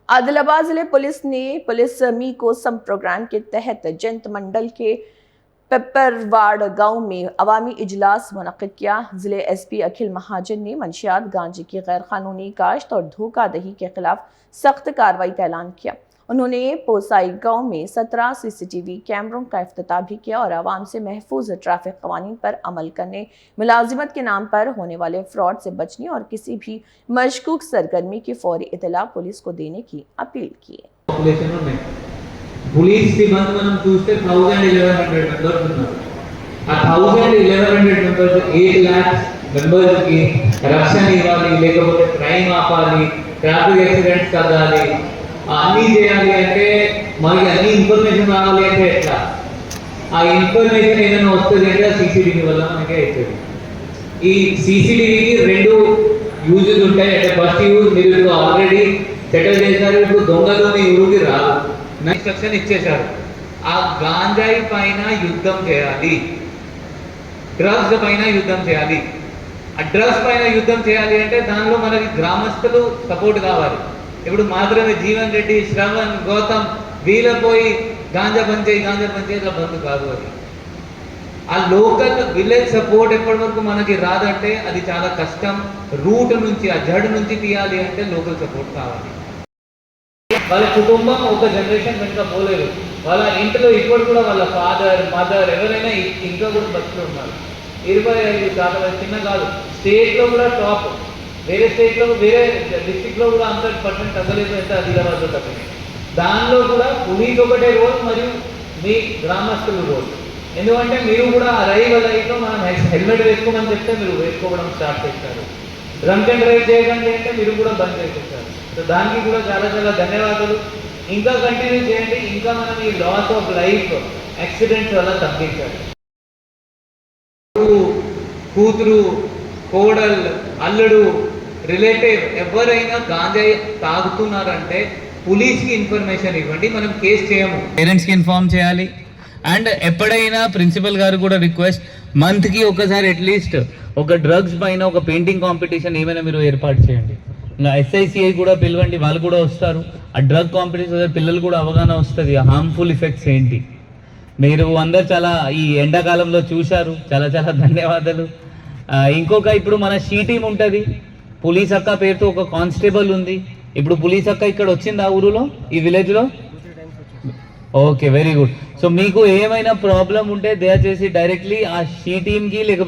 आदिलाबाद जिले पुलिस ने पुलिस मी कोसम प्रोग्राम के तहत जंत मंडल के पेपरवाड़ गांव में अवामी इजलास मुनक्किद किया। जिले एसपी अखिल महाजन ने मंशियात गांजे की गैर कानूनी काश्त और धोखाधड़ी के खिलाफ सख्त कार्रवाई का ऐलान किया। उन्होंने पोसाई गांव में 17 सीसीटीवी कैमरों का इफ्तिताह भी किया और आवाम से महफूज ट्रैफिक कवानीन पर अमल करने, मुलाजिमत के नाम पर होने वाले फ्रॉड से बचने और किसी भी मशकूक सरगर्मी की फौरी इतला पुलिस को देने की अपील की। पुलिस మనం చూస్తే 1100 మెంబర్స్ ఉన్నారు. ఆ 1100 మెంబర్స్ 8 लाख మెంబర్స్ కి రక్షణ ఇవ్వాలి, లేకపోతే క్రైమ్ ఆపాలి, ట్రాఫిక్ యాక్సిడెంట్స్ తగ్గాలి, అన్నీ చేయాలి అంటే మనకి అన్ని ఇన్ఫర్మేషన్ రావాలి అంటే ఎట్లా? ఆ ఇన్ఫర్మేషన్ ఏదైనా వస్తుంది అంటే సీసీటీవీ వల్ల మనకే అవుతుంది. ఈ సీసీటీవీకి రెండు యూజెస్ ఉంటాయి. అంటే ఫస్ట్ యూజ్ మీరు ఆల్రెడీ సెటిల్ చేశారు, ఇప్పుడు దొంగలు మీ ఊరికి రాదు, ఇన్స్ట్రక్షన్ ఇచ్చేశారు. ఆ గాంజాయి పైన యుద్ధం చేయాలి, డ్రగ్స్ పైన యుద్ధం చేయాలి. ఆ డ్రగ్స్ పైన యుద్ధం చేయాలి అంటే దానిలో మనకి గ్రామస్తులు సపోర్ట్ కావాలి. ఇప్పుడు మాత్రమే జీవన్ రెడ్డి, శ్రవణ్, గౌతమ్ వీళ్ళ పోయి గాంజా బంద్ చేయి ఇట్లా బంద్ కాదు. అది ఆ లోకల్ విలేజ్ సపోర్ట్ ఎప్పటి వరకు మనకి రాదంటే అది చాలా కష్టం. రూట్ నుంచి ఆ జడ్ నుంచి తీయాలి అంటే లోకల్ సపోర్ట్ కావాలి. వాళ్ళ కుటుంబం ఒక జనరేషన్ వెనుక పోలేదు. వాళ్ళ ఇంట్లో ఇప్పుడు కూడా వాళ్ళ ఫాదర్, మదర్ ఎవరైనా ఇంకా కూడా బతుకులు ఉన్నారు. 25% చిన్న కాదు, స్టేట్లో కూడా టాప్. వేరే స్టేట్లో, వేరే డిస్ట్రిక్ట్లో కూడా 100% తగ్గలేదు అయితే ఆదిలాబాద్లో తగ్గింది. దానిలో కూడా పులికి ఒకటే రోల్ మరియు మీ గ్రామస్తుల రోల్. ఎందుకంటే మీరు కూడా ఆ లైఫ్లో మనం హెల్మెట్ వేసుకోమని చెప్తే మీరు వేసుకోవడం స్టార్ట్ చేస్తారు. డ్రంక్ అండ్ డ్రైవ్ చేయకండి అంటే మీరు కూడా బంద్ చేసేస్తారు. సో దానికి కూడా చాలా చాలా ధన్యవాదాలు. ఇంకా కంటిన్యూ చేయండి. ఇంకా మనం ఈ లాస్ ఆఫ్ లైఫ్ యాక్సిడెంట్స్ వల్ల తగ్గించాలి. కూతురు, కోడల్, అల్లుడు, రిలేటివ్ ఎవరైనా గాంజా తాగుతున్నారంటే పోలీస్కి ఇన్ఫర్మేషన్ ఇవ్వండి, మనం కేసు చేయము. పేరెంట్స్కి ఇన్ఫార్మ్ చేయాలి. అండ్ ఎప్పుడైనా ప్రిన్సిపల్ గారు కూడా రిక్వెస్ట్, మంత్కి ఒకసారి అట్లీస్ట్ ఒక డ్రగ్స్ పైన ఒక పెయింటింగ్ కాంపిటీషన్ ఏమైనా మీరు ఏర్పాటు చేయండి. ఇంకా SICI కూడా పిలవండి, వాళ్ళు కూడా వస్తారు. ఆ డ్రగ్ కాంపిటీషన్ పిల్లలు కూడా అవగాహన వస్తుంది, ఆ హార్మ్ఫుల్ ఎఫెక్ట్స్ ఏంటి. మీరు అందరు చాలా ఈ ఎండాకాలంలో చూశారు. చాలా చాలా ధన్యవాదాలు. ఇంకొక ఇప్పుడు మన షీ టీమ్ ఉంటుంది, పోలీస్ అక్క పేరుతో ఒక కానిస్టేబుల్ ఉంది. ఇప్పుడు పోలీస్ అక్క ఇక్కడ వచ్చింది ఆ ఊరిలో, ఈ విలేజ్లో. Okay, very good. సో మీకు ఏమైనా ప్రాబ్లం ఉంటే దయచేసి డైరెక్ట్లీ ఆ షీ టీమ్కి లేకపోతే